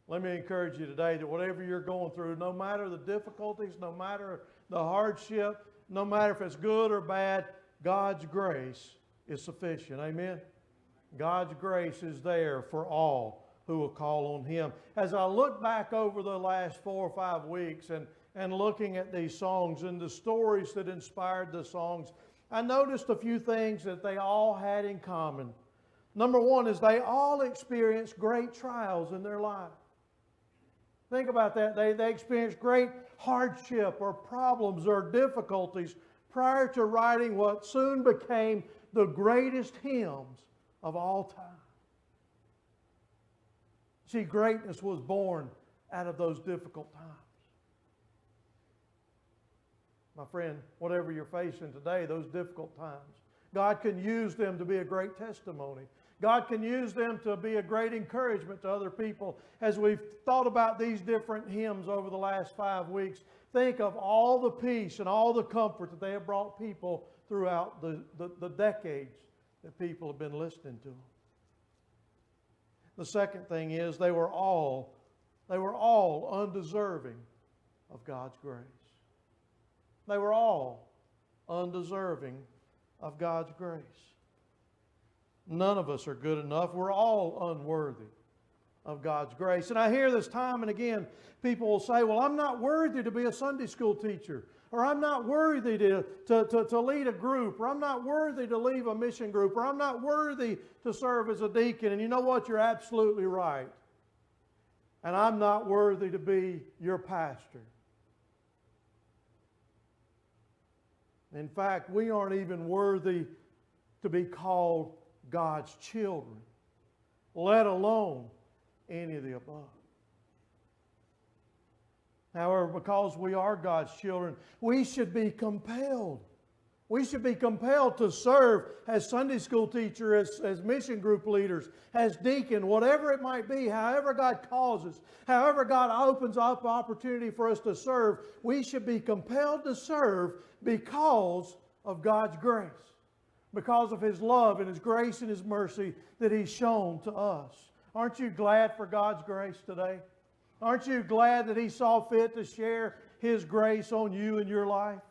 Let me encourage you today that whatever you're going through, no matter the difficulties, no matter the hardship, no matter if it's good or bad, God's grace is sufficient. Amen? God's grace is there for all who will call on Him. As I look back over the last 4 or 5 weeks and looking at these songs and the stories that inspired the songs, I noticed a few things that they all had in common. Number one is they all experienced great trials in their life. Think about that. They experienced great hardship or problems or difficulties prior to writing what soon became the greatest hymns of all time. See, greatness was born out of those difficult times. My friend, whatever you're facing today, those difficult times, God can use them to be a great testimony. God can use them to be a great encouragement to other people. As we've thought about these different hymns over the last 5 weeks, think of all the peace and all the comfort that they have brought people throughout the decades that people have been listening to them. The second thing is they were all undeserving of God's grace. They were all undeserving of God's grace. None of us are good enough. We're all unworthy of God's grace. And I hear this time and again, people will say, well, I'm not worthy to be a Sunday school teacher, or I'm not worthy to lead a group, or I'm not worthy to lead a mission group, or I'm not worthy to serve as a deacon. And you know what? You're absolutely right. And I'm not worthy to be your pastor. In fact, we aren't even worthy to be called God's children, let alone any of the above. However, because we are God's children, we should be compelled. We should be compelled to serve as Sunday school teacher, as mission group leaders, as deacon, whatever it might be, however God calls us, however God opens up opportunity for us to serve, we should be compelled to serve because of God's grace, because of His love and His grace and His mercy that He's shown to us. Aren't you glad for God's grace today? Aren't you glad that He saw fit to share His grace on you and your life?